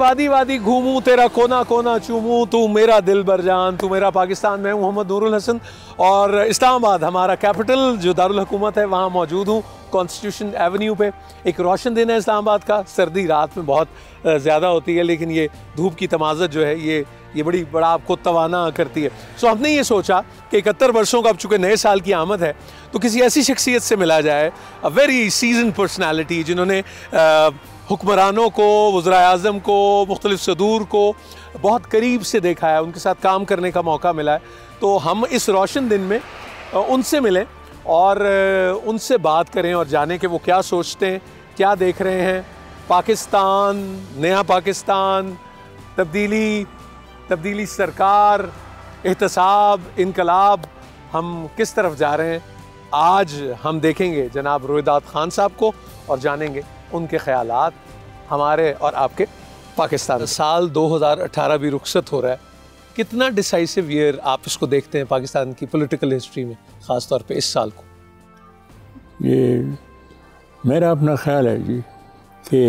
वादी वादी घूमूं, तेरा कोना कोना चूमूं, तू मेरा दिल बर जान, तू मेरा पाकिस्तान। मैं हूं मोहम्मद नूरुल हसन और इस्लामाबाद हमारा कैपिटल जो दारुल हुकूमत है वहाँ मौजूद हूँ, कॉन्स्टिट्यूशन एवेन्यू पे। एक रोशन दिन है इस्लामाबाद का, सर्दी रात में बहुत ज़्यादा होती है, लेकिन ये धूप की तमाज़त जो है ये बड़ा आपको तवाना करती है। सो हमने ये सोचा कि 71 वर्षों का अब चूँकि नए साल की आमद है तो किसी ऐसी शख्सियत से मिला जाए, अ वेरी सीजन पर्सनैलिटी, जिन्होंने हुक्मरानों को, वज़ीर आज़म को, मुख्तलिफ सदूर को बहुत करीब से देखा है, उनके साथ काम करने का मौका मिला है। तो हम इस रोशन दिन में उनसे मिलें और उनसे बात करें और जानें कि वो क्या सोचते हैं, क्या देख रहे हैं। पाकिस्तान, नया पाकिस्तान, तब्दीली सरकार, एहतसाब, इनकलाब, हम किस तरफ जा रहे हैं। आज हम देखेंगे जनाब रोहिदाद खान साहब को और जानेंगे उनके ख़यालात हमारे और आपके पाकिस्तान। साल 2018 भी रुखसत हो रहा है, कितना डिसाइसिव ईयर आप इसको देखते हैं पाकिस्तान की पॉलिटिकल हिस्ट्री में, ख़ास तौर पे इस साल को? ये मेरा अपना ख्याल है जी कि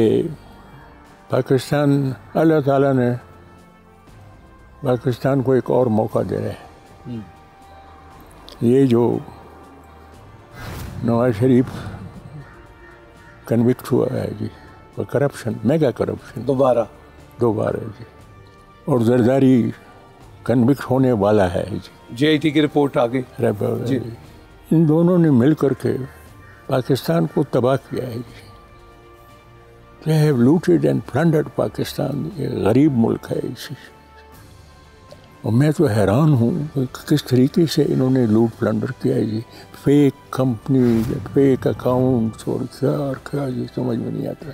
पाकिस्तान, अल्लाह ताला ने पाकिस्तान को एक और मौका दे रहा है। ये जो नवाज शरीफ कन्विक्ट हुआ है जी, वो करप्शन, मेगा करप्शन दोबारा है जी, और जरदारी कन्विक्ट होने वाला है जी। JIT की रिपोर्ट आ गई जी। इन दोनों ने मिल करके पाकिस्तान को तबाह किया है जी। They have looted and plundered Pakistan. ये गरीब मुल्क है इसी, और मैं तो हैरान हूँ किस तरीके से इन्होंने लूट प्लंडर किया है जी। फेक कंपनी, फेक अकाउंट्स और क्या ये समझ में नहीं आता।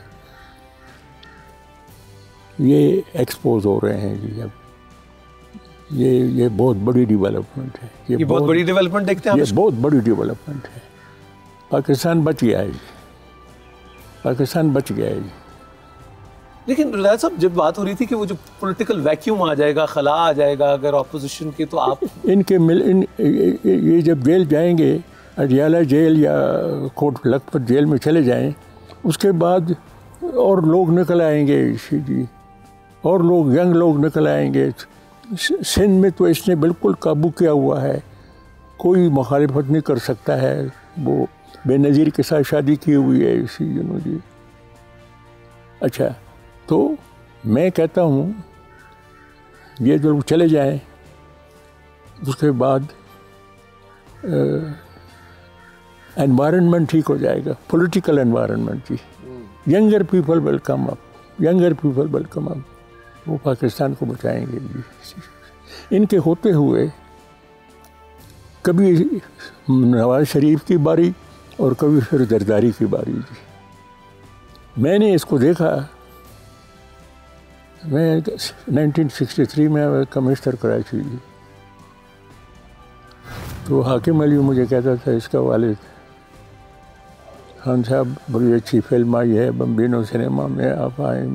ये एक्सपोज हो रहे हैं जी। अब ये बहुत बड़ी डेवलपमेंट है। ये बहुत बड़ी डेवलपमेंट देखते हैं, ये बहुत बड़ी डेवलपमेंट है। पाकिस्तान बच गया है जी, पाकिस्तान बच गया है जी। लेकिन रियाज साहब, जब बात हो रही थी कि वो जो पॉलिटिकल वैक्यूम आ जाएगा, खला आ जाएगा अगर ऑपोजिशन के, तो आप ये जब जेल जाएंगे, अडियाला जेल या कोट लखपत जेल में चले जाएं, उसके बाद और लोग निकल आएंगे जी, और लोग यंग लोग निकल आएंगे। सिंध में तो इसने बिल्कुल काबू किया हुआ है, कोई मुखालिफत नहीं कर सकता है। वो बेनज़ीर के साथ शादी की हुई है इसी जी। अच्छा, तो मैं कहता हूँ ये जो चले जाएं, उसके बाद एनवायरनमेंट ठीक हो जाएगा, पॉलिटिकल एनवायरनमेंट जी। Younger people will come up, वो पाकिस्तान को बचाएंगे जी। इनके होते हुए कभी नवाज शरीफ की बारी और कभी फिर जरदारी की बारी जी। मैंने इसको देखा, मैं 1963 में कमिश्नर कराची जी, तो हाकिम अली मुझे कहता था इसका वालिद, खान साहब बड़ी अच्छी फिल्म आई है बम्बिनो सिनेमा में, आप आए।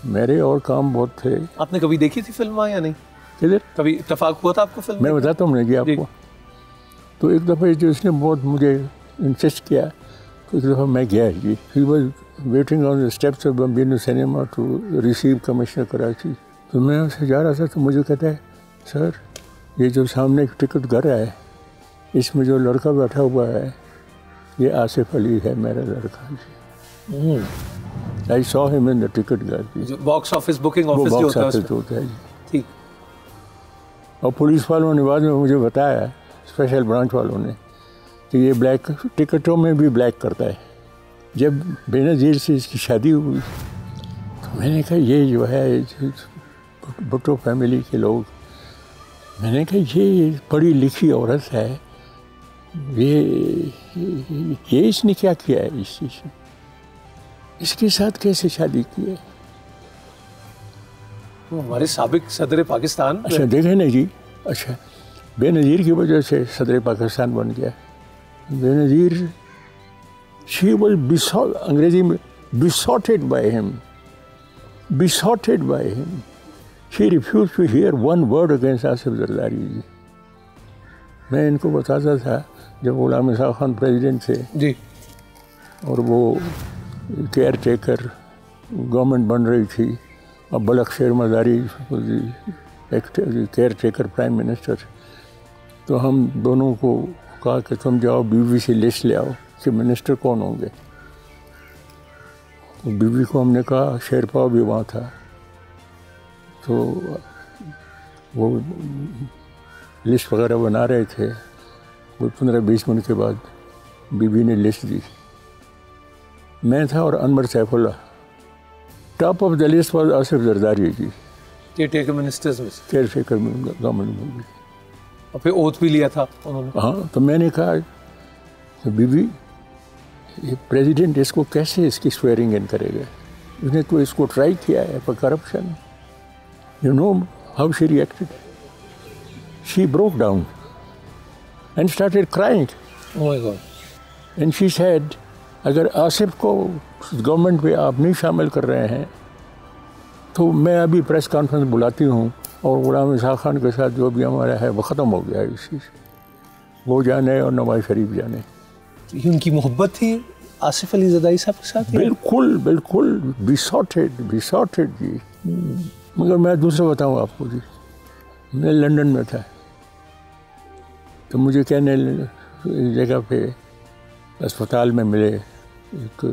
मेरे और काम बहुत थे। आपने कभी देखी थी फिल्म या नहीं? किधर कभी इत्तेफाक हुआ था आपको फिल्म? मैं बताता हूँ जी आपको। तो एक दफ़ा जो इसने बहुत मुझे इंसिस्ट किया, तो एक दफ़ा मैं गया जी। He was waiting on the steps of Bambino cinema to receive commissioner Karachi. तो मैं उससे जा रहा था, तो मुझे कहता है, सर ये जो सामने एक टिकट घर है, इसमें जो लड़का बैठा हुआ है ये आसिफ अली है, मेरा लड़का जी। I saw him in the ticket घर। बॉक्स ऑफिस बुकिंग ऑफिस जो होता है जी। ठीक। और पुलिस वालों ने बाद में मुझे बताया, स्पेशल ब्रांच वालों ने, कि ये ब्लैक टिकटों में भी ब्लैक करता है। जब बेनज़ीर से इसकी शादी हुई तो मैंने कहा ये जो है भुट्टो फैमिली के लोग, मैंने कहा ये पढ़ी लिखी औरत है, ये इसने क्या किया है, इसके साथ कैसे शादी की है? वो हमारे साबिक सदर पाकिस्तान। अच्छा देखें ना जी। अच्छा, बेनज़ीर की वजह से सदर पाकिस्तान बन गया। बेनज़ीर, शी वाज अंग्रेजी में besotted by him. She refused to hear one word against Asif Zardari जी। मैं इनको बताता था जब गुलाम इसा खान प्रेसिडेंट थे जी, और वो केयर टेकर गवर्नमेंट बन रही थी, अब बलख शेर Mazari care taker prime minister, तो हम दोनों को कहा कि तुम जाओ बीवी से लिस्ट ले आओ कि मिनिस्टर कौन होंगे। तो बीवी को हमने कहा, शेरपाव भी वहाँ था, तो वो लिस्ट वगैरह बना रहे थे। वो 15-20 मिनट के बाद बीवी ने लिस्ट दी। मैं था और Anwar Saifullah. Top of the list was Asif Zardari ji, caretaker ministers में, केयरटेकर गवर्नमेंट में। और फिर ओथ भी लिया था उन्होंने। हाँ, तो मैंने कहा तो बीवी, ये प्रेसिडेंट इसको कैसे इसकी स्वेयरिंग इन करेगा? उसने तो इसको ट्राई किया है for corruption. You know how she reacted? She broke down and started crying. Oh my God. And she said, अगर आसिफ को गवर्नमेंट पे आप नहीं शामिल कर रहे हैं तो मैं अभी प्रेस कॉन्फ्रेंस बुलाती हूँ और गुलाम इसहाक खान के साथ जो भी हमारा है वो ख़त्म हो गया है। इस चीज़ वो जाने और नवाज शरीफ जाने। ये उनकी मोहब्बत थी आसिफ अली ज़रदारी साहब के साथ? बिल्कुल बिल्कुल, बिसॉटेड जी। मगर मैं दूसरा बताऊँ आपको जी, मैं लंदन में था तो मुझे कहने जगह पे अस्पताल में मिले, एक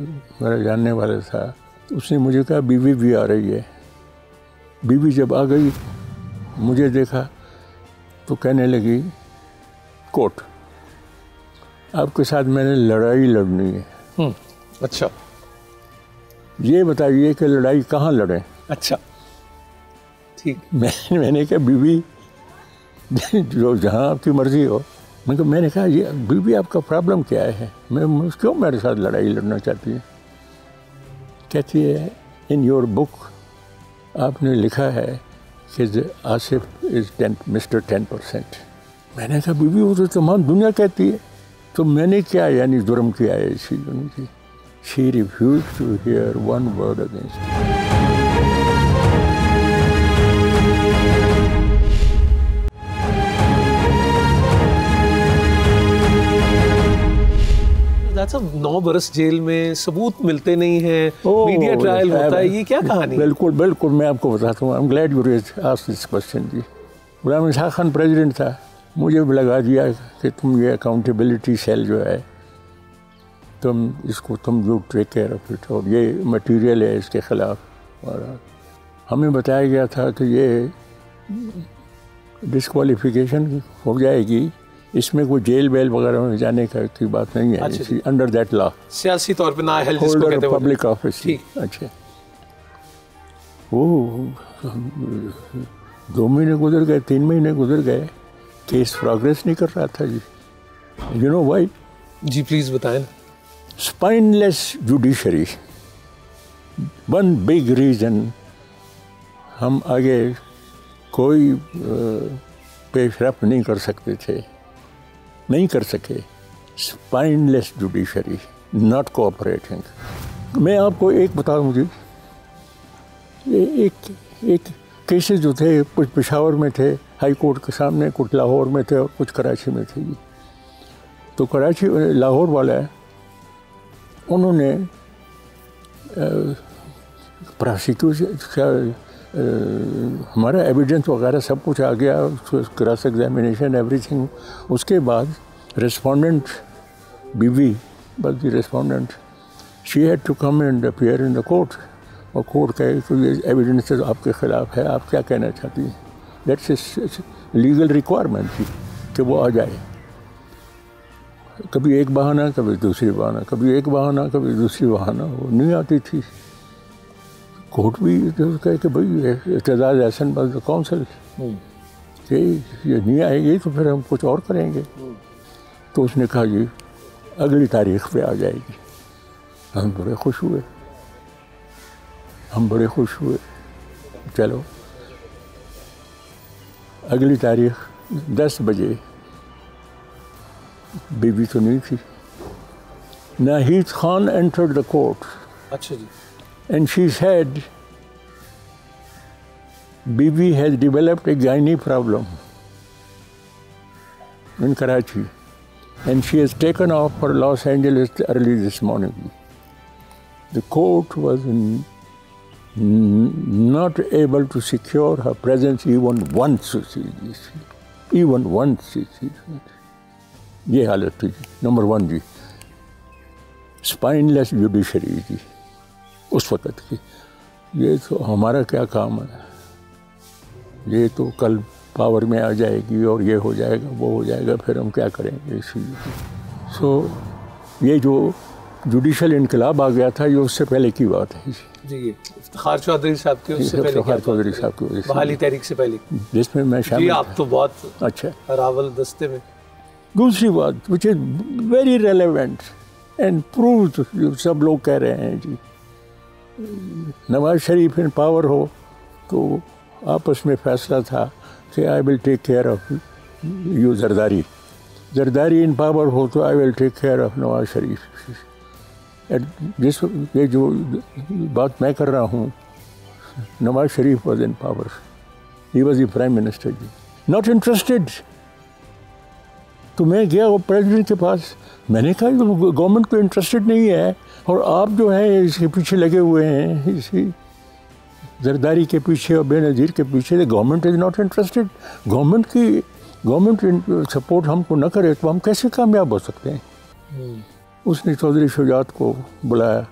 मेरा जानने वाला था, तो उसने मुझे कहा बीवी भी आ रही है। बीवी जब आ गई, मुझे देखा तो कहने लगी, कोट आपके साथ मैंने लड़ाई लड़नी है। अच्छा, ये बताइए कि लड़ाई कहाँ लड़ें? अच्छा, ठीक। मैंने कहा बीवी जो जहाँ आपकी मर्जी हो। मैंने कहा ये बीवी आपका प्रॉब्लम क्या है? मैं क्यों मेरे साथ लड़ाई लड़ना चाहती है? कहती है, इन योर बुक आपने लिखा है कि आसिफ इज़ मिस्टर 10%। मैंने कहा बीवी वो तो तमाम दुनिया कहती है, तो मैंने क्या यानी जुर्म किया है इसी की? She refuse to hear one word against. अच्छा, 9 बरस जेल में, सबूत मिलते नहीं हैं, मीडिया ट्रायल होता है, ये क्या कहानी? बिल्कुल बिल्कुल, मैं आपको बताता हूँ। I am glad you asked this question जी। गुलाम इसहाक खान प्रेसिडेंट था, मुझे भी लगा दिया कि तुम ये अकाउंटेबिलिटी सेल जो है, तुम जो टेक केयर ऑफ इट, और ये मटेरियल है इसके ख़िलाफ़। और हमें बताया गया था कि ये डिस्क्वालिफिकेशन हो जाएगी, इसमें कोई जेल वेल वगैरह में जाने की बात नहीं है। अच्छा, अंडर दैट लॉ, सियासी तौर पे नाअहल जिसको कहते हैं, पब्लिक ऑफिस। अच्छा, वो 2 महीने गुजर गए, 3 महीने गुजर गए, केस प्रोग्रेस नहीं कर रहा था जी। You know why? जी प्लीज बताएं। Spineless judiciary, one big reason. हम आगे कोई पेशरफ नहीं कर सकते थे, नहीं कर सके। Spineless judiciary, not cooperating. मैं आपको एक बताऊं जी, एक केसेस जो थे, कुछ पेशावर में थे हाई कोर्ट के सामने, कुछ लाहौर में थे और कुछ कराची में थे जी। तो कराची लाहौर वाला है, उन्होंने प्रोसिक्यूशन हमारा एविडेंस वगैरह सब कुछ आ गया, क्रॉस एग्जामिनेशन एवरीथिंग। उसके बाद रेस्पोंडेंट बीवी बस the respondent, she had to come and appear in the court. और कोर्ट कहे कि ये एविडेंस आपके ख़िलाफ़ है, आप क्या कहना चाहती हैं? दैट्स लीगल रिक्वायरमेंट थी कि वो आ जाए। कभी एक बहाना, कभी दूसरी बहाना, कभी एक बहाना, कभी दूसरी बहाना, वो नहीं आती थी। कोर्ट भी कहे कि भाई Aitzaz Ahsan by the council कि ये नहीं आएगी तो फिर हम कुछ और करेंगे। तो उसने कहा जी अगली तारीख पे आ जाएगी। हम बड़े खुश हुए, चलो अगली तारीख 10 बजे। बीवी तो नहीं थी। Nahid Khan entered the court. अच्छा जी। And she said, Bibi has developed a gynae problem in Karachi, and she has taken off for Los Angeles early this morning. The court was in not able to secure her presence even once. Even once. ये हालत थी जी। Number 1 जी, spineless judiciary जी उस वक़्त की। ये तो हमारा क्या काम है, ये तो कल पावर में आ जाएगी और ये हो जाएगा वो हो जाएगा, फिर हम क्या करेंगे इसी। सो ये जो जुडिशल इनकलाब आ गया था, ये उससे पहले की बात है जी। इफ्तिखार चौधरी साहब की उससे पहले, इफ्तिखार चौधरी साहब की वजह से, बहाली तहरीक से पहले, जिसमें मैं शामिल। आप तो बहुत अच्छा रावल दस्ते में। दूसरी बात which is very relevant and proved, जो सब लोग कह रहे हैं जी, नवाज शरीफ इन पावर हो तो आपस में फैसला था कि I will take care of you Zardari, Zardari in power हो तो I will take care of Nawaz Sharif. जिस ये जो बात मैं कर रहा हूँ, Nawaz Sharif was in power, he was the prime minister जी, नॉट इंटरेस्टेड। तो मैं गया वो प्रेसिडेंट के पास, मैंने कहा गवर्नमेंट को इंटरेस्टेड नहीं है और आप जो है इसके पीछे लगे हुए हैं, इसी जरदारी के पीछे और बेनज़ीर के पीछे। Government is not interested. Government support हमको न करे तो हम कैसे कामयाब हो सकते हैं। उसने चौधरी शुजात को बुलाया।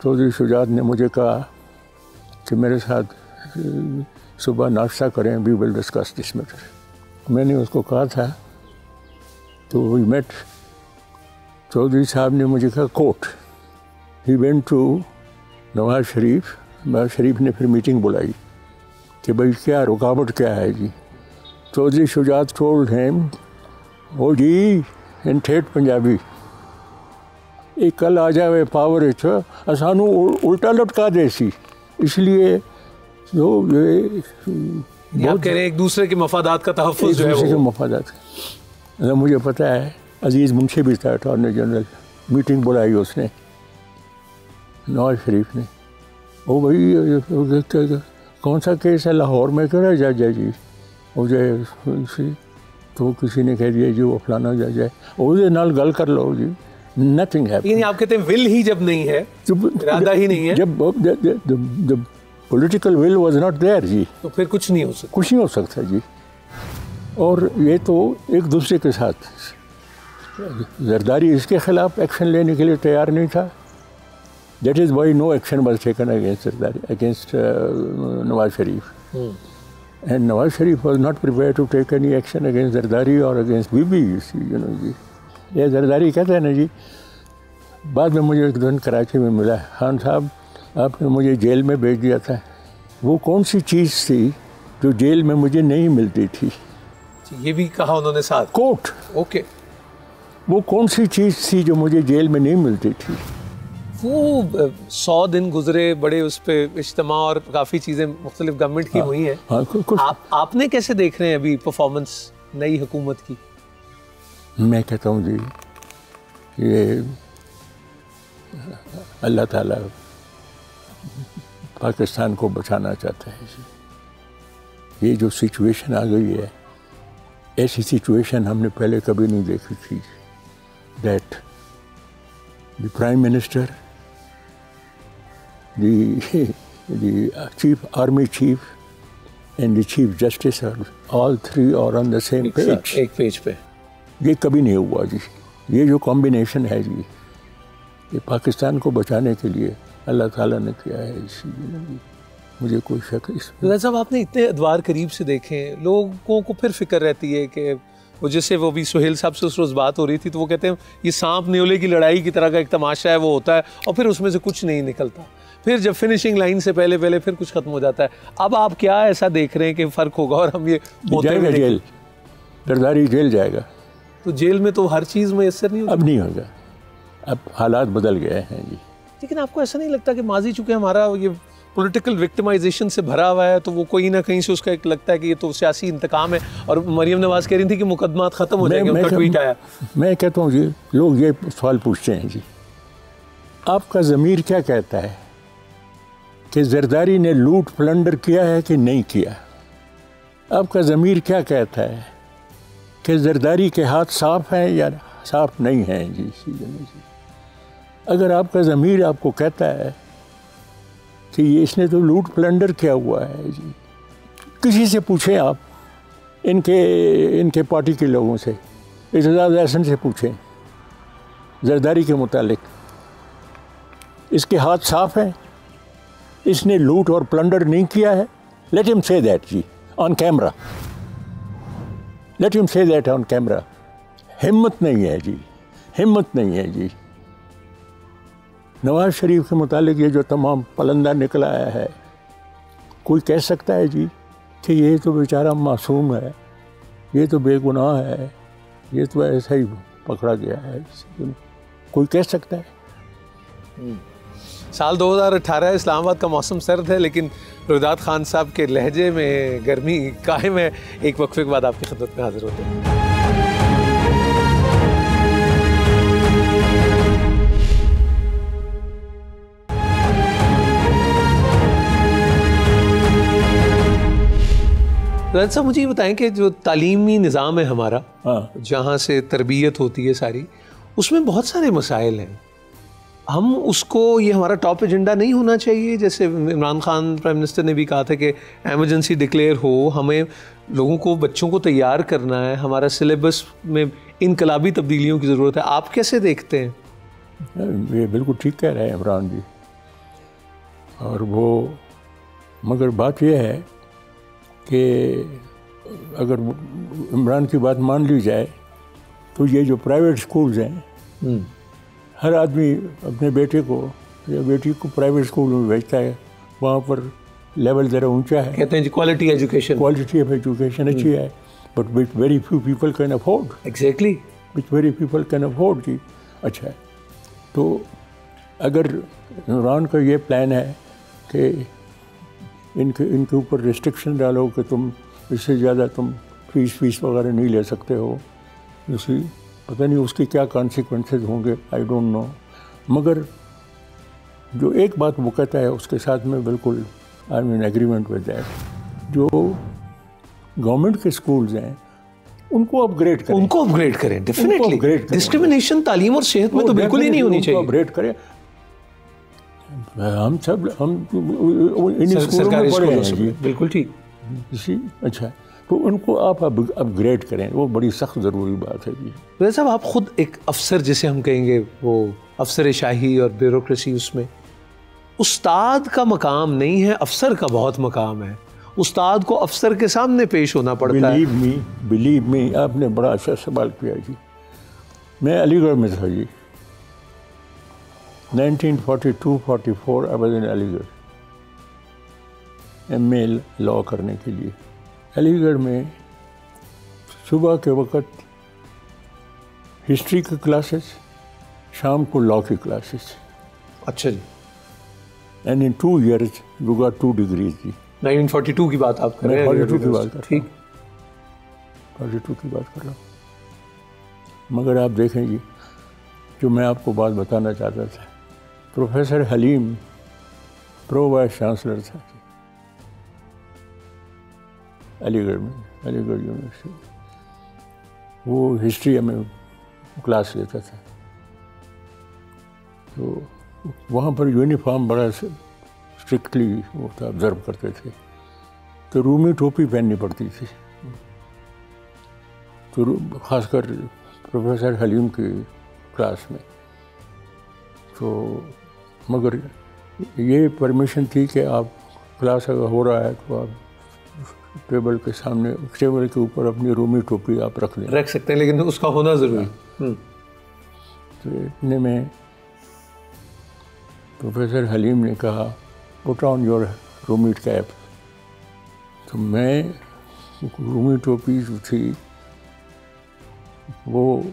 चौधरी शुजात ने मुझे कहा कि मेरे साथ सुबह नाश्ता करें, we will discuss this matter. मैंने उसको कहा था, तो वी मेट। चौधरी साहब ने मुझे कहा court. He went to Nawaz Sharif. Nawaz Sharif ने फिर मीटिंग बुलाई कि भाई क्या रुकावट क्या है जी। चौधरी शुजात टोल्ड हिम, ओ जी इन ठेठ पंजाबी, ये कल आ जाए पावर सानू उल्टा लटका देसी। इसलिए जो ये आप कह रहे हैं एक दूसरे के मफादात का तहफ़्फ़ुज़ जो है, एक दूसरे के मफादात। मुझे पता है अजीज़ मुंशी भी था अटॉर्नी जनरल, मीटिंग बुलाई उसने नवाज शरीफ ने। ओ भाई कौन सा केस है, लाहौर में कह रहा जज है जी, मुझे तो किसी ने कह दिया जी वो फलाना जज है, उसके नाल गल कर लो जी। नथिंग है। यानी आप कहते हैं विल ही जब नहीं है, इरादा ही नहीं है, जब political will was not there जी, तो फिर कुछ नहीं हो सकता, कुछ नहीं हो सकता जी। और ये तो एक दूसरे के साथ, जरदारी इसके खिलाफ एक्शन लेने के लिए तैयार नहीं था। That is why no action was taken against Zardari, against Nawaz Sharif. And Nawaz Sharif was not prepared to take any action against Zardari और अगेंस्ट बीबी, यू नो जी। ये जरदारी कहते हैं ना जी। बाद में मुझे एक दिन कराची में मिला, खान साहब आपने मुझे जेल में भेज दिया था, वो कौन सी चीज़ थी जो जेल में मुझे नहीं मिलती थी। ये भी कहा उन्होंने साथ, कोर्ट। ओके, वो कौन सी चीज़ थी जो मुझे जेल में नहीं मिलती थी। वो 100 दिन गुजरे, बड़े उस पर इज्तिमा और काफ़ी चीज़ें मुख्तलिफ गवर्नमेंट की हुई हैं। आपने कैसे देख रहे हैं अभी परफॉर्मेंस नई हुकूमत की? मैं कहता हूँ जी, ये अल्लाह ताला पाकिस्तान को बचाना चाहता है जी। ये जो सिचुएशन आ गई है, ऐसी सिचुएशन हमने पहले कभी नहीं देखी थी। That the prime minister, the chief army chief and the chief justice, all three are on the same page, एक पेज पे। ये कभी नहीं हुआ जी। ये जो कॉम्बिनेशन है जी, ये पाकिस्तान को बचाने के लिए अल्लाह ताला ने किया है इसी जी। मुझे कोई शक इसमें। साहब आपने इतने अदवार करीब से देखे हैं, लोगों को फिर फिक्र रहती है कि वो जैसे वो भी सुहेल साहब से उस रोज़ बात हो रही थी, तो वो कहते हैं ये सांप न्योले की लड़ाई की तरह का एक तमाशा है, वो होता है और फिर उसमें से कुछ नहीं निकलता, फिर जब फिनिशिंग लाइन से पहले फिर कुछ खत्म हो जाता है। अब आप क्या ऐसा देख रहे हैं कि फ़र्क होगा और हम ये जाएगा जेल, जरदारी जेल जाएगा। तो जेल में तो हर चीज़ में असर नहीं होगा। अब नहीं होगा, अब हालात बदल गए हैं जी। लेकिन आपको ऐसा नहीं लगता कि माजी चूँकि हमारा ये पॉलिटिकल विक्टिमाइजेशन से भरा हुआ है, तो वो कोई ना कहीं से उसका एक लगता है कि ये तो सियासी इंतकाम है। और मरियम नवाज कह रही थी कि मुकदमा ख़त्म हो जाएंगे, उनका ट्वीट आया। मैं कहता हूँ जी, लोग ये सवाल पूछते हैं जी, आपका ज़मीर क्या कहता है कि जरदारी ने लूट प्लंडर किया है कि नहीं किया? आपका ज़मीर क्या कहता है कि जरदारी के हाथ साफ़ हैं या साफ़ नहीं हैं जी? अगर आपका ज़मीर आपको कहता है कि ये इसने तो लूट प्लंडर किया हुआ है जी। किसी से पूछें आप, इनके पार्टी के लोगों से, एजाज एहसन से पूछें जरदारी के मुतालिक, इसके हाथ साफ हैं, इसने लूट और प्लंडर नहीं किया है। लेट हिम से दैट जी on camera, let him say that on camera. हिम्मत नहीं है जी, हिम्मत नहीं है जी। नवाज शरीफ के मुतालिक ये जो तमाम पलंदा निकल आया है, कोई कह सकता है जी कि ये तो बेचारा मासूम है, ये तो बेगुनाह है, ये तो ऐसा ही पकड़ा गया है, कोई कह सकता है? साल 2018 इस्लामाबाद का मौसम सर्द है, लेकिन रुदात खान साहब के लहजे में गर्मी कायम है। एक वक्फे के बाद आपकी खिदमत में हाजिर होते हैं। राज साहब, मुझे ये बताएं कि जो तालीमी निज़ाम है हमारा, जहाँ से तरबियत होती है सारी, उसमें बहुत सारे मसाइल हैं। हम उसको, ये हमारा टॉप एजेंडा नहीं होना चाहिए? जैसे इमरान खान प्राइम मिनिस्टर ने भी कहा था कि एमरजेंसी डिक्लेयर हो, हमें लोगों को, बच्चों को तैयार करना है, हमारा सिलेबस में इनकलाबी तब्दीलियों की ज़रूरत है। आप कैसे देखते हैं? ये बिल्कुल ठीक कह रहे हैं इमरान जी। और वो, मगर बात यह है कि अगर इमरान की बात मान ली जाए तो ये जो प्राइवेट स्कूल्स हैं, हर आदमी अपने बेटे को या बेटी को प्राइवेट स्कूल में भेजता है, वहाँ पर लेवल ज़रा ऊंचा है, कहते हैं जी quality education, quality of education अच्छी है, but which very few people can afford. Exactly, which very people can afford जी। अच्छा है, तो अगर इमरान का ये प्लान है कि इनके ऊपर रिस्ट्रिक्शन डालो कि तुम इससे ज़्यादा तुम फीस वगैरह नहीं ले सकते हो, उसी पता नहीं उसके क्या कॉन्सिक्वेंसेस होंगे, आई डोंट नो। मगर जो एक बात वो कहता है उसके साथ में बिल्कुल I am in agreement with that. जो गवर्नमेंट के स्कूल्स हैं उनको अपग्रेड करें, उनको अपग्रेड करें, डेफिनेटली। डिस्क्रिमिनेशन तालीम और सेहत में तो बिल्कुल ही नहीं होनी चाहिए। अपग्रेड करें। हम इन स्कूलों में पढ़े हैं जी, बिल्कुल ठीक। अच्छा, तो उनको आप अपग्रेड करें, वो बड़ी सख्त ज़रूरी बात है जी। वैसे साहब, आप खुद एक अफसर, जिसे हम कहेंगे वो अफसर शाही और ब्यूरोक्रेसी, उसमें उस्ताद का मकाम नहीं है, अफसर का बहुत मकाम है। उस्ताद को अफसर के सामने पेश होना पड़ता है। बिलीव मी, आपने बड़ा अच्छा सवाल किया जी। मैं अलीगढ़ में था जी, 1942-44 I was in Aligarh MA law करने के लिए। अलीगढ़ में सुबह के वक्त हिस्ट्री की क्लासेस, शाम को लॉ की क्लासेस। अच्छा जी। And in 2 years you got 2 degrees जी। 1942 की बात आप कर रहे हैं? 42 की बात कर रहा हूँ, ठीक, 42 की बात कर रहा हूँ। मगर आप देखें जी, जो मैं आपको बात बताना चाहता था, professor Halim pro vice chancellor था अलीगढ़ में, अलीगढ़ यूनिवर्सिटी। वो हिस्ट्री हमें क्लास लेता था, तो वहाँ पर यूनिफॉर्म बड़ा स्ट्रिक्टली वो था, ऑब्जर्व करते थे। तो रूमी टोपी पहननी पड़ती थी, तो ख़ासकर प्रोफेसर हलीम की क्लास में। तो मगर ये परमिशन थी कि आप क्लास अगर हो रहा है तो आप टेबल के सामने, टेबल के ऊपर अपनी रूमी टोपी आप रख सकते हैं, लेकिन उसका होना ज़रूरी। तो इतने में प्रोफेसर हलीम ने कहा, put on your Rumi cap. तो मैं, रूमी टोपी जो थी वो,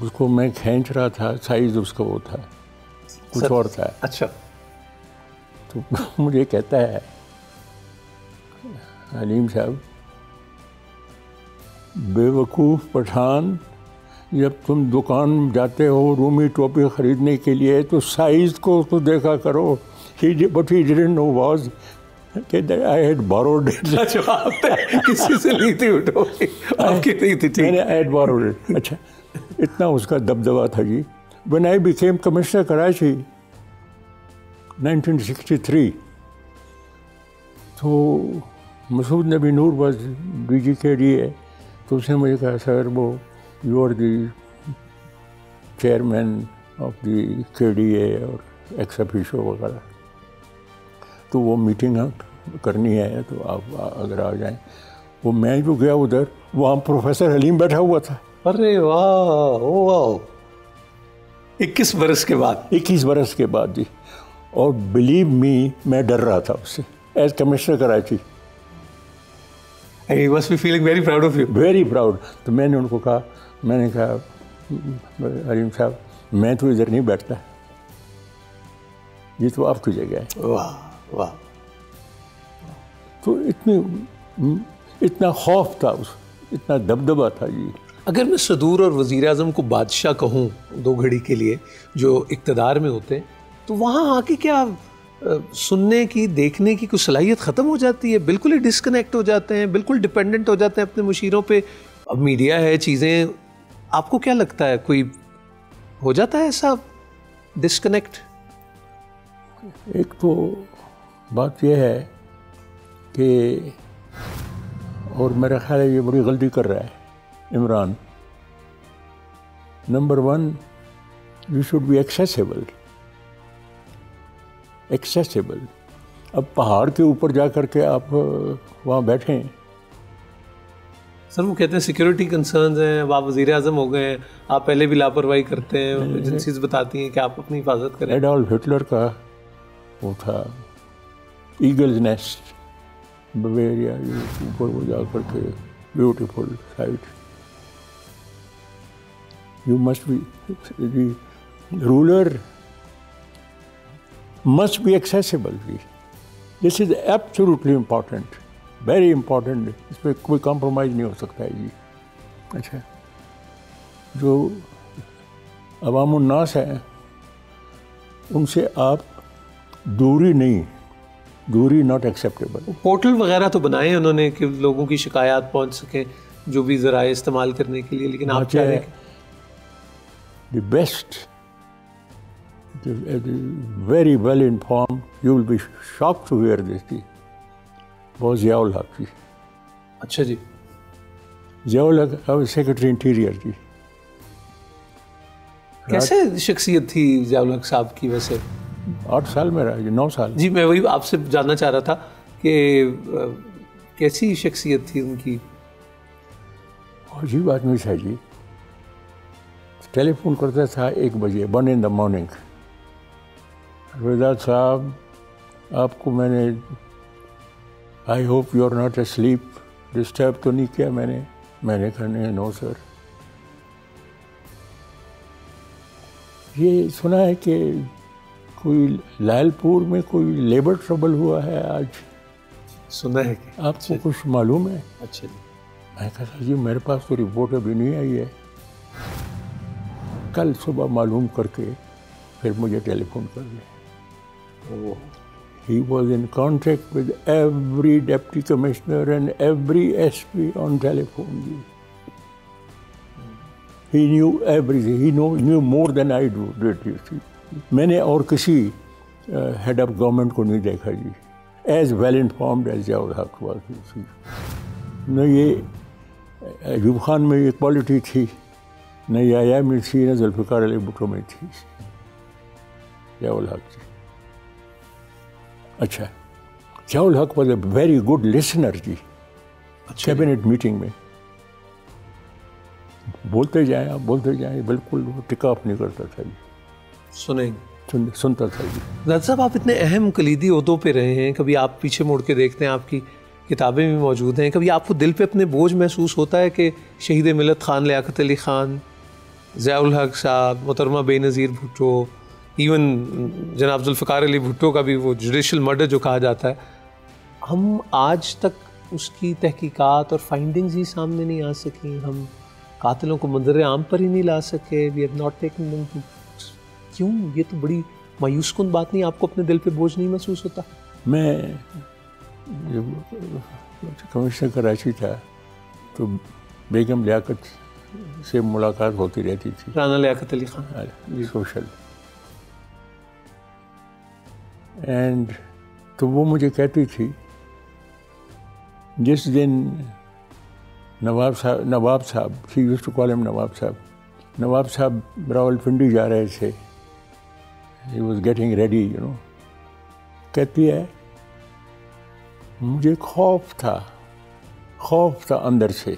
उसको मैं खींच रहा था, साइज उसका वो था, कुछ और था। अच्छा। तो मुझे कहता है हलीम साहब, बेवकूफ़ पठान, जब तुम दुकान जाते हो रूमी टोपी ख़रीदने के लिए तो साइज़ को तो देखा करो। But he didn't know was I had borrowed it. किसी से ली थी वो टोपी? आपकी नहीं थी? मैंने आई हैड बोरोड इट। अच्छा, इतना उसका दबदबा था जी। When I became commissioner Karachi, 1963 तो मसूद नबी नूर बस DG के लिए, तो उसने मुझे कहा सर वो you are the chairman of the KDA और एक्स ऑफिशियो वगैरह, तो वो मीटिंग करनी है तो आप अगर आ जाएं। वो मैं जो गया उधर, वहाँ प्रोफेसर हलीम बैठा हुआ था। अरे वाह, ओ वाह, 21 बरस के बाद। 21 बरस के बाद जी। और बिलीव मी, मैं डर रहा था उससे as commissioner Karachi. He must be feeling very proud of you. Very proud. तो मैंने उनको कहा, मैंने कहा हरीम साहब मैं तो इधर नहीं बैठता, ये तो आपकी जगह है। वाह वाह। तो इतना खौफ था, इतना दबदबा था जी। अगर मैं सदूर और वज़ीर आज़म को बादशाह कहूँ 2 घड़ी के लिए जो इक़्तिदार में होते हैं, तो वहाँ आके क्या सुनने की, देखने की कुछ सलाहियत ख़त्म हो जाती है? बिल्कुल ही डिस्कनेक्ट हो जाते हैं, बिल्कुल डिपेंडेंट हो जाते हैं अपने मुशीरों पे। अब मीडिया है, चीज़ें, आपको क्या लगता है कोई हो जाता है ऐसा डिस्कनेक्ट? एक तो बात यह है कि, और मेरा ख्याल है ये बड़ी गलती कर रहा है Imran, number 1 you should be accessible. अब पहाड़ के ऊपर जा कर के आप वहाँ बैठें। सर वो कहते हैं सिक्योरिटी कंसर्न्स हैं, अब आप वज़ीर आज़म हो गए हैं, आप पहले भी लापरवाही करते हैं, एजेंसीज बताती हैं कि आप अपनी हिफाजत करें। एडोल्फ हिटलर का वो था ईगल्स नेस्ट, बवेरिया, ऊपर वो जा कर के beautiful sight. You must be, ruler must be accessible. This is absolutely important, very important. इसमें कोई compromise नहीं हो सकता है जी। अच्छा, जो अवामुन्नास हैं उनसे आप दूरी not acceptable। पोर्टल वगैरह तो बनाए हैं उन्होंने कि लोगों की शिकायत पहुंच सके, जो भी ज़राए इस्तेमाल करने के लिए, लेकिन आप क्या है the best, very well informed, you will be shocked to hear this जी, वो ज़ियाउल हक जी। अच्छा जी। ज़ियाउल हक सेक्रेटरी इंटीरियर जी। कैसे शख्सियत थी ज़ियाउल हक साहब की? वैसे 8 साल में रहा जी, 9 साल। जी मैं वही आपसे जानना चाह रहा था कि कैसी शख्सियत थी उनकी? अजीब आदमी था जी। टेलीफोन करता था 1 बजे, 1 in the morning, रज़ा साहब आपको मैंने, I hope you are not asleep, disturb तो नहीं किया मैंने कहा नहीं, नो सर। ये सुना है कि कोई लालपुर में कोई लेबर ट्रबल हुआ है आज, सुना है कि आपको कुछ मालूम है? अच्छा जी। मैं कहा जी मेरे पास तो रिपोर्ट अभी नहीं आई है, कल सुबह मालूम करके फिर मुझे टेलीफोन कर दिया। He was in contact with every deputy commissioner and every SP on telephone. He knew everything. He knew more than I did. You see, मैंने और किसी head of government को नहीं देखा जी, as well informed as Ziaul हक was. न ये अयूब खान में ये क्वालिटी थी, न याया में थी, न जुल्फ़िकार अली भुट्टो में थी, ज़ियाउल हक जी। अच्छा, Ziaul Haq was a very good listener जी। कैबिनेट मीटिंग में बोलते जाएं आप, बोलते जाएं, बिल्कुल टिका ऑफ नहीं करता था जी, सुनता था जी। ज़ाहिद साहब आप इतने अहम कलीदी ओहदों पे रहे हैं, कभी आप पीछे मुड़ के देखते हैं, आपकी किताबें भी मौजूद हैं, कभी आपको दिल पे अपने बोझ महसूस होता है कि शहीद मिलत खान लियाकत अली खान, ज़ियाउल हक साहब, मोहतरमा बेनज़ीर भुट्टो, इवन जनाब जुल्फ़िकार अली भुट्टो का भी वो जुडिशल मर्डर जो कहा जाता है, हम आज तक उसकी तहकीकात और फाइंडिंग्स ही सामने नहीं आ सकी, हम कातिलों को मंजर आम पर ही नहीं ला सके। We have not taken them to, क्यों? ये तो बड़ी मायूस कुन बात नहीं? आपको अपने दिल पे बोझ नहीं महसूस होता? मैं जब कमिश्नर कराची था तो बेगम लियाकत से मुलाकात होती रहती थी, राना लियाकत अली खान सोशल, एंड तो वो मुझे कहती थी, जिस दिन नवाब साहब she used to call him नवाब साहब रावलपिंडी जा रहे थे, he was getting ready, you know, कहती है मुझे खौफ था अंदर से,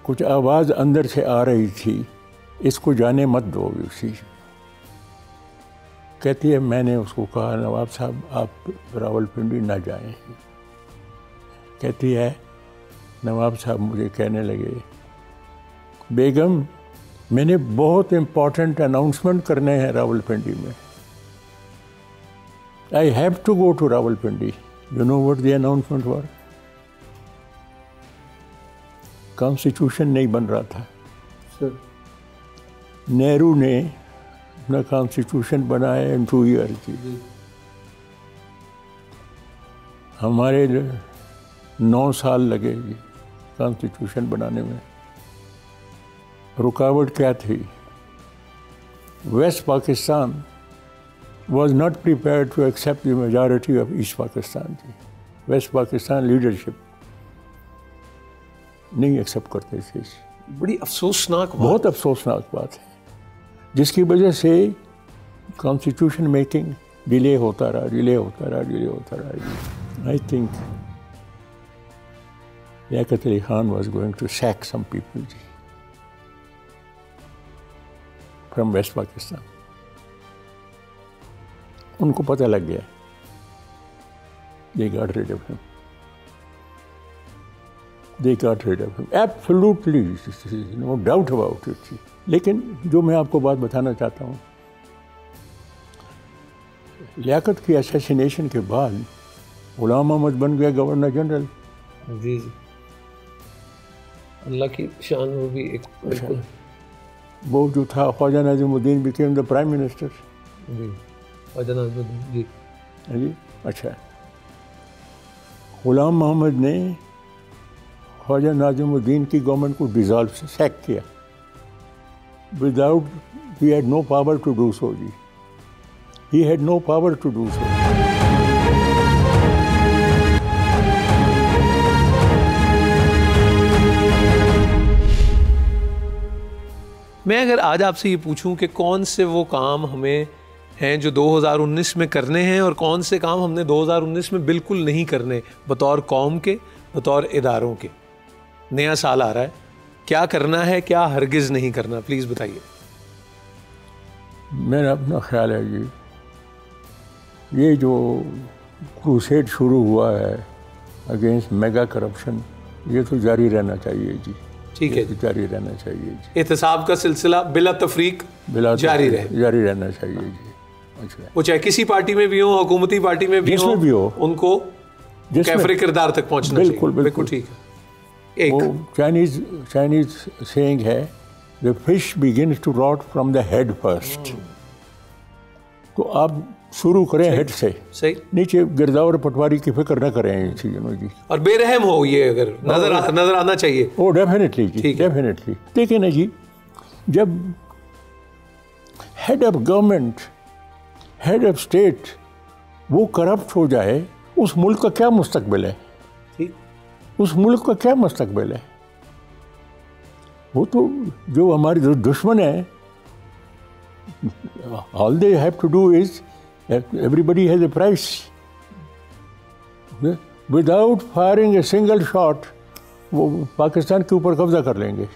कुछ आवाज़ अंदर से आ रही थी, इसको जाने मत दो उसी। कहती है मैंने उसको कहा नवाब साहब आप रावलपिंडी ना जाएं। कहती है नवाब साहब मुझे कहने लगे, बेगम मैंने बहुत इम्पोर्टेंट अनाउंसमेंट करने हैं रावलपिंडी में, I have to go to Rawalpindi. You know what the announcement were? Constitution नहीं बन रहा था सर। नेहरू ने अपना कॉन्स्टिट्यूशन बनाया इन 2 ईयर की, हमारे 9 साल लगे कॉन्स्टिट्यूशन बनाने में। रुकावट क्या थी? West Pakistan was not prepared to accept the majority of East Pakistan थी। वेस्ट पाकिस्तान लीडरशिप नहीं एक्सेप्ट करते थे। बड़ी अफसोसनाक बात, बहुत अफसोसनाक बात है, जिसकी वजह से कॉन्स्टिट्यूशन मेकिंग डिले होता रहा। I think Liaquat Ali Khan was going to sack some people from West Pakistan। उनको पता लग गया, they got rid of him, absolutely, no doubt about it। लेकिन जो मैं आपको बात बताना चाहता हूँ, लियाकत की असैसिनेशन के बाद गुलाम अहमद बन गया गवर्नर जनरल। जी जी, अल्लाह की शान में भी एक बिल्कुल। वो जो था Khawaja Nazimuddin became the prime minister. जी, ख्वाजा नाज़िमुद्दीन जी। अच्छा, गुलाम मोहम्मद ने ख्वाजा नाज़िमुद्दीन की गवर्नमेंट को डिसॉल्व से सैक किया, without, he had no power to do so जी, he had no power to do so. मैं अगर आज आपसे ये पूछूं कि कौन से वो काम हमें हैं जो 2019 में करने हैं और कौन से काम हमने 2019 में बिल्कुल नहीं करने, बतौर कौम के, बतौर इदारों के, नया साल आ रहा है, क्या करना है, क्या हरगिज़ नहीं करना, प्लीज़ बताइए। मेरा अपना ख्याल है जी, ये जो क्रूसेड शुरू हुआ है अगेंस्ट मेगा करप्शन, ये तो जारी रहना चाहिए जी। ठीक है जी, जारी रहना चाहिए जी। एहतसाब का सिलसिला बिला तफरीक जारी रहना चाहिए जी। अच्छा, वो चाहे किसी पार्टी में भी हो, हुकूमती पार्टी में भी हो, उनको कैफरे किरदार तक पहुंचना बिल्कुल चाहिए। बिल्कुल ठीक है। एक चाइनीज सेइंग है, the fish begins to rot from the head first. तो आप शुरू करें हेड से, सही, नीचे गिरदावर पटवारी की फिक्र न करें जी। और बेरहम हो, ये अगर नजर आना चाहिए। ओ डेफिनेटली जी, डेफिनेटली। देखिए ना जी, जब head of government, head of state वो करप्ट हो जाए, उस मुल्क का क्या मुस्तकबिल है? उस मुल्क का क्या मुस्तकबिल है? वो तो जो हमारे दुश्मन है, all they have to do is everybody has a price, without firing a single shot वो पाकिस्तान के ऊपर कब्जा कर लेंगे।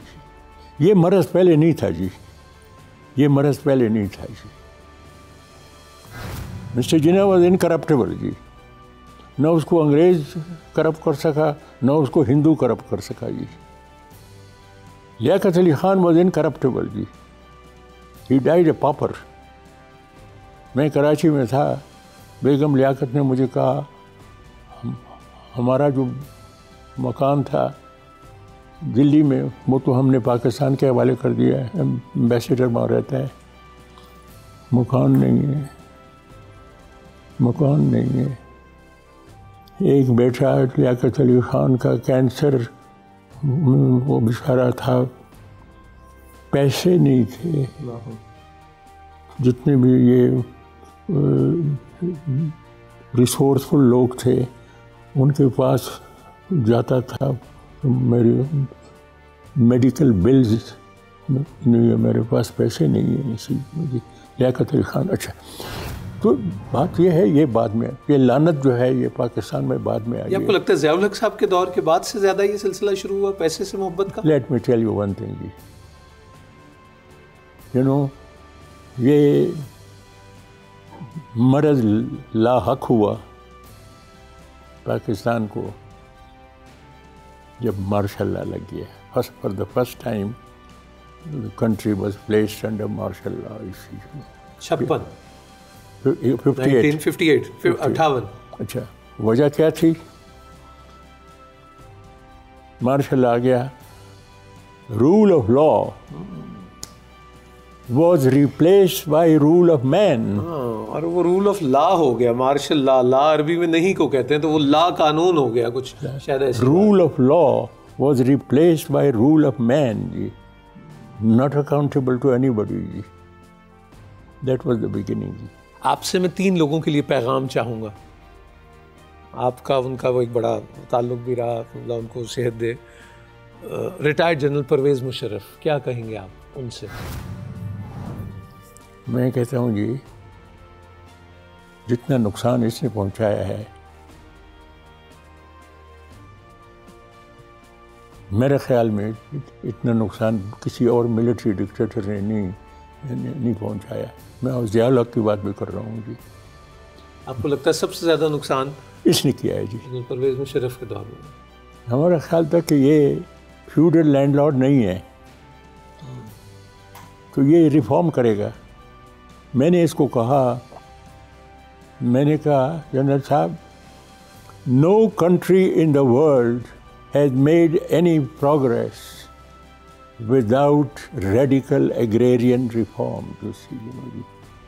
ये मरज़ पहले नहीं था जी, ये मरज़ पहले नहीं था जी। मिस्टर जिन्ना वॉज इनकरप्टेबल जी, न उसको अंग्रेज करप्ट कर सका, न उसको हिंदू करप्ट कर सका जी। लियाकत अली खान वॉज इनकरप्टेबल जी, ही डाइड ए पॉपर। मैं कराची में था, बेगम लियाकत ने मुझे कहा, हमारा जो मकान था दिल्ली में, वो तो हमने पाकिस्तान के हवाले कर दिया है, एम्बेसडर वहाँ रहता है, मकान नहीं है, मकान नहीं है। एक बेटा लियाकत अली खान का कैंसर, वो बेचारा था, पैसे नहीं थे, जितने भी ये रिसोर्सफुल लोग थे, उनके पास जाता था, मेरी मेडिकल बिल्स नहीं है, मेरे पास पैसे नहीं है, इसी मुझे लियाकत अली खान। अच्छा, तो बात ये है, ये बाद में, ये लानत जो है ये पाकिस्तान में बाद में आई। आपको लगता है ज़िया उल हक साहब के दौर के बाद से ज़्यादा ये सिलसिला शुरू हुआ पैसे से मोहब्बत का? Let me tell you one thing जी, यू नो, ये मरज़ लाहक हुआ पाकिस्तान को जब मार्शल लॉ लग गया। For the first time the country was placed under martial law. 58। अच्छा, वजह क्या थी? मार्शल आ गया, rule of law was replaced by rule of man। और वो रूल ऑफ लॉ हो गया, मार्शल लॉ, लॉ अरबी में नहीं को कहते हैं, तो वो लॉ कानून हो गया कुछ शायद ऐसे। Rule of law was replaced by rule of man जी, not accountable to anybody जी। That was the beginning जी। आपसे मैं 3 लोगों के लिए पैगाम चाहूँगा, आपका उनका वो एक बड़ा ताल्लुक भी रहा, अल्लाह उनको सेहत दे। रिटायर्ड जनरल परवेज़ मुशर्रफ, क्या कहेंगे आप उनसे? मैं कहता हूँ जी, जितना नुकसान इसने पहुंचाया है, मेरे ख्याल में इतना नुकसान किसी और मिलिट्री डिक्टेटर ने नहीं पहुंचाया। मैं ज़िया उल हक की बात भी कर रहा हूँ जी। आपको लगता है सबसे ज़्यादा नुकसान इसने किया है जी परवेज़ मुशर्रफ के दौर में? हमारा ख्याल था कि ये फ्यूडल लैंडलॉर्ड नहीं है, तो ये रिफॉर्म करेगा। मैंने इसको कहा, मैंने कहा जनरल साहब, no country in the world has made any progress without radical agrarian reform.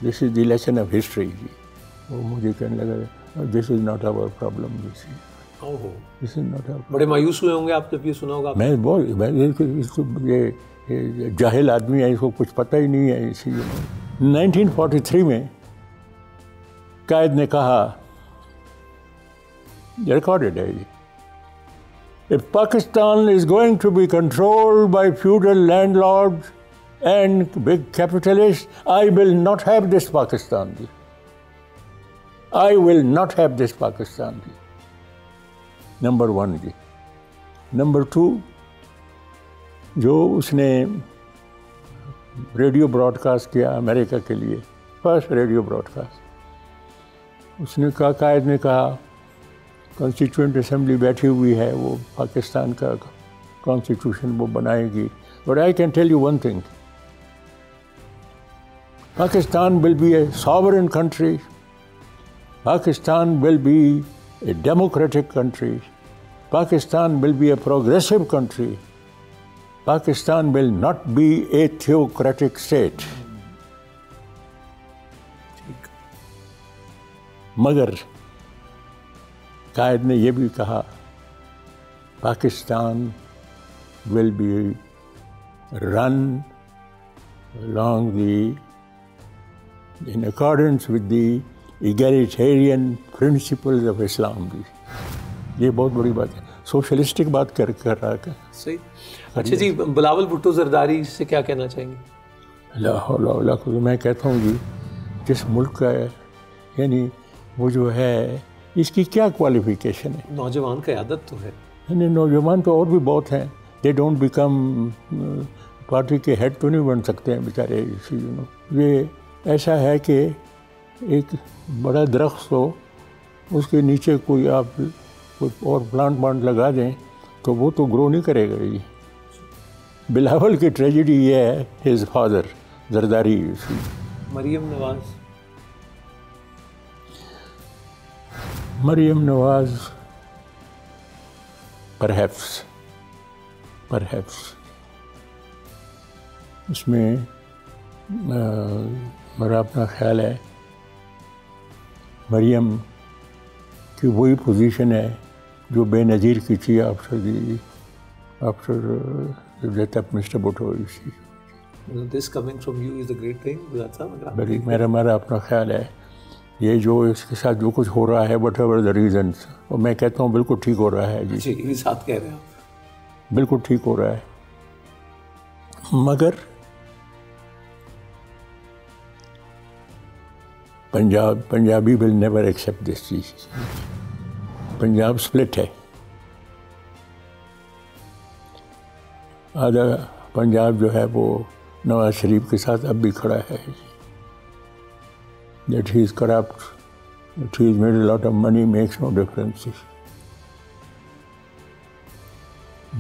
This is the lesson of history जी। वो मुझे कहने लगा, this is not our problem, this is not our. बड़े मायूस हुए होंगे आप जब ये सुना होगा? मैं बहुत, ये जाहिल आदमी है, इसको कुछ पता ही नहीं है। इसी 1943 में कायद ने कहा, रिकॉर्डेड है ये, if Pakistan is going to be controlled by feudal landlords and big capitalists, I will not have this Pakistan. I will not have this Pakistan. Number 1 ji. Number 2, जो उसने रेडियो ब्रॉडकास्ट किया America के लिए, first radio broadcast, उसने कहा, कायद ने कहा, constituent assembly बैठी हुई है, वो पाकिस्तान का कॉन्स्टिट्यूशन वो बनाएगी, but I can tell you one thing, Pakistan will be a sovereign country, Pakistan will be a democratic country, Pakistan will be a progressive country, Pakistan will not be a theocratic state। मगर कायद ने यह भी कहा, Pakistan will be run along in accordance with the egalitarian principles of Islam। ये बहुत बड़ी बात है, सोशलिस्टिक बात कर रहा है। सही। अच्छा जी, बिलावल भुट्टो जरदारी से क्या कहना चाहेंगे? अल्लाह को मैं कहता हूँ जी, जिस मुल्क का है, यानी वो जो है, इसकी क्या क्वालिफिकेशन है? नौजवान क़यादत तो है, यानी नौजवान तो और भी बहुत हैं, दे डोंट बिकम, पार्टी के हेड तो नहीं बन सकते हैं बेचारे। ये ऐसा है कि एक बड़ा दरख्त हो, उसके नीचे कोई आप कोई और प्लांट लगा दें तो वो तो ग्रो नहीं करेगा। ये बिलावल की ट्रेजेडी ये है, his father Zardari. Maryam Nawaz perhaps इसमें मेरा अपना ख्याल है, मरियम की वही पोजीशन है जो बेनज़ीर की थी after the death of Mr. Bhutto। This coming from you is a great thing। मेरा अपना ख्याल है ये जो इसके साथ जो कुछ हो रहा है वट एवर द रीजन्स, और मैं कहता हूँ बिल्कुल ठीक हो रहा है जी। ये साथ कह रहे हैं आप? बिल्कुल ठीक हो रहा है, मगर Punjabi will never accept this चीज। पंजाब स्प्लिट है, आधा पंजाब जो है वो नवाज शरीफ के साथ अब भी खड़ा है, that he is corrupt, that he has made a lot of money makes no difference।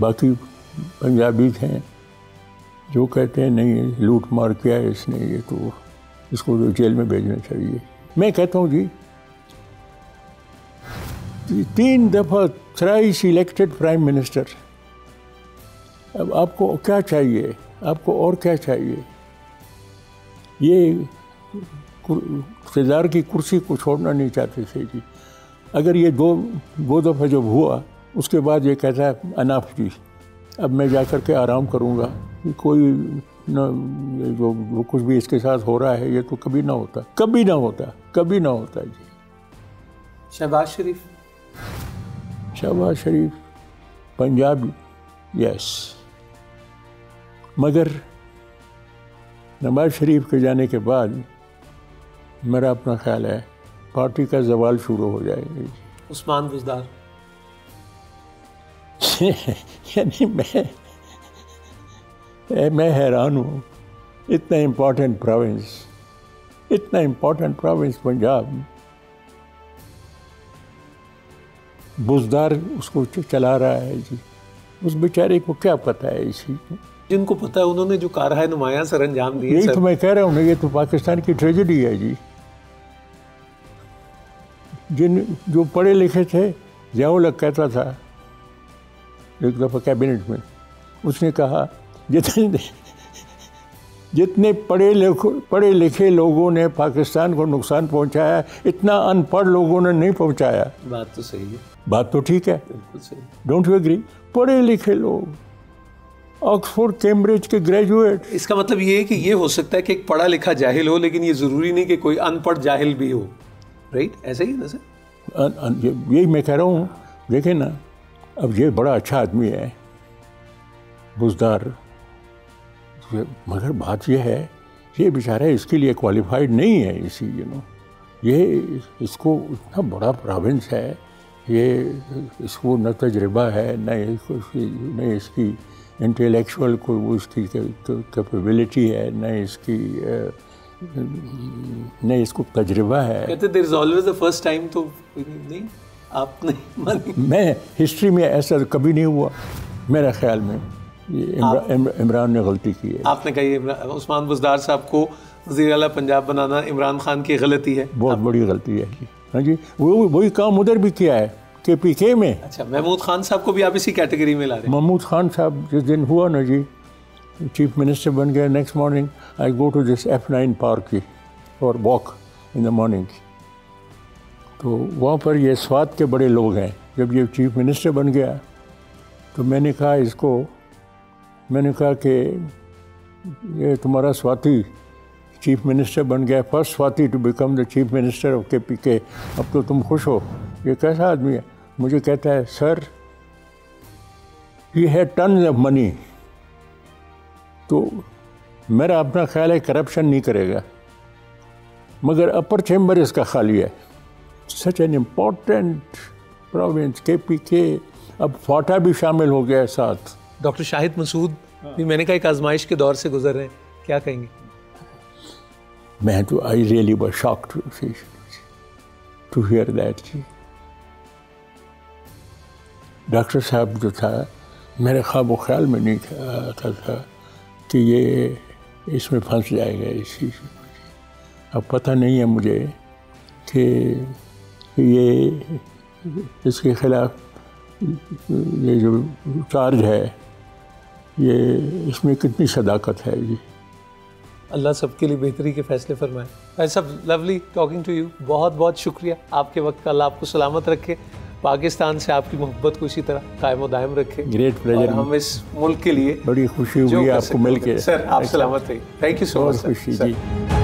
बाकी पंजाबी हैं जो कहते हैं नहीं लूट मार किया है इसने, ये तो इसको तो जेल में भेजना चाहिए। मैं कहता हूँ जी 3 दफ़ा थ्राइस इलेक्टेड प्राइम मिनिस्टर, अब आपको क्या चाहिए, आपको और क्या चाहिए? ये इक़्तिदार की कुर्सी को छोड़ना नहीं चाहते थे जी। अगर ये दो दफ़ा जब हुआ उसके बाद ये कहता है अनाफ जी, अब मैं जा कर के आराम करूँगा, कोई न जो कुछ भी इसके साथ हो रहा है ये तो कभी ना होता, कभी ना होता, कभी ना होता जी। शहबाज शरीफ, शहबाज शरीफ पंजाब, यस, मगर नवाज शरीफ के जाने के बाद मेरा अपना ख्याल है पार्टी का जवाल शुरू हो जाएगा। उस्मान बुज़दार यानी मैं हैरान हूँ, इतना इम्पोर्टेंट प्रोविंस पंजाब, बुज़दार उसको चला रहा है जी। उस बेचारे को क्या पता है इस चीज़ को? जिनको पता है उन्होंने जो कारहाय नुमायां सर अंजाम दिए। यही तो मैं कह रहा हूँ ना, ये तो पाकिस्तान की ट्रेजेडी है जी। जो पढ़े लिखे थे, ज़ियाउल कहता था एक दफ़ा कैबिनेट में, उसने कहा जितने पढ़े लिखे लोगों ने पाकिस्तान को नुकसान पहुंचाया, इतना अनपढ़ लोगों ने नहीं पहुंचाया। बात तो सही है, बात तो ठीक है, बिल्कुल सही। Don't you agree? पढ़े लिखे लोग, ऑक्सफोर्ड कैम्ब्रिज के ग्रेजुएट। इसका मतलब ये है कि ये हो सकता है कि एक पढ़ा लिखा जाहिल हो, लेकिन ये ज़रूरी नहीं कि कोई अनपढ़ जाहिल भी हो, राइट? ऐसा ही है ना सर? यही मैं कह रहा हूँ। देखें ना, अब ये बड़ा अच्छा आदमी है बुज़दार, मगर बात यह है ये बेचारा इसके लिए क्वालिफाइड नहीं है। इसी ये इसको इतना बड़ा प्रोविंस है, ये इसको न तजुर्बा है, न इसकी इंटेलेक्चुअल कोई वो इसकी कैपेबिलिटी है, न इसको तजुर्बा है। कहते there is always the first time, तो नहीं आप नहीं मानी? मैं हिस्ट्री में ऐसा कभी नहीं हुआ मेरा ख्याल में। ये इमरान ने गलती की है। आपने कही उस्मान बुज़दार साहब को वज़ीर आला पंजाब बनाना इमरान खान की गलती है, बहुत बड़ी गलती है जी। हाँ जी, वही काम उधर भी किया है KPK में। अच्छा, महमूद खान साहब को भी आप इसी कैटेगरी में ला रहे हैं? महमूद खान साहब जिस दिन हुआ ना जी, चीफ मिनिस्टर बन गया, next morning I go to this F9 park for walk in the morning. तो वहाँ पर ये स्वात के बड़े लोग हैं। जब ये चीफ मिनिस्टर बन गया तो मैंने कहा कि ये तुम्हारा स्वाति चीफ मिनिस्टर बन गया, first Swati to become the chief minister of KPK, अब तो तुम खुश हो। ये कैसा आदमी है? मुझे कहता है sir he had tons of money. तो मेरा अपना ख्याल है करप्शन नहीं करेगा, मगर अपर चैम्बर इसका खाली है। Such an important province KPK, अब फाटा भी शामिल हो गया है साथ। डॉक्टर शाहिद मसूद भी मैंने कहा एक आजमाइश के दौर से गुजर रहे हैं, क्या कहेंगे? मैं तो I really was shocked to hear that. Doctor साहब जो था, मेरे ख्वाब ख्याल में नहीं आता था कि ये इसमें फंस जाएगा इस चीज़ में। अब पता नहीं है मुझे कि ये इसके खिलाफ ये जो चार्ज है ये इसमें कितनी सदाकत है जी। अल्लाह सबके लिए बेहतरी के फैसले फरमाए। भाई साहब, लवली टॉकिंग टू यू, बहुत बहुत शुक्रिया आपके वक्त का। अल्लाह आपको सलामत रखे, पाकिस्तान से आपकी मोहब्बत को इसी तरह कायम दायम रखे। Great pleasure. हम इस मुल्क के लिए बड़ी खुशी हुई आपको मिल के। सर आप सलामत रहिए। Thank you so much. खुशी जी।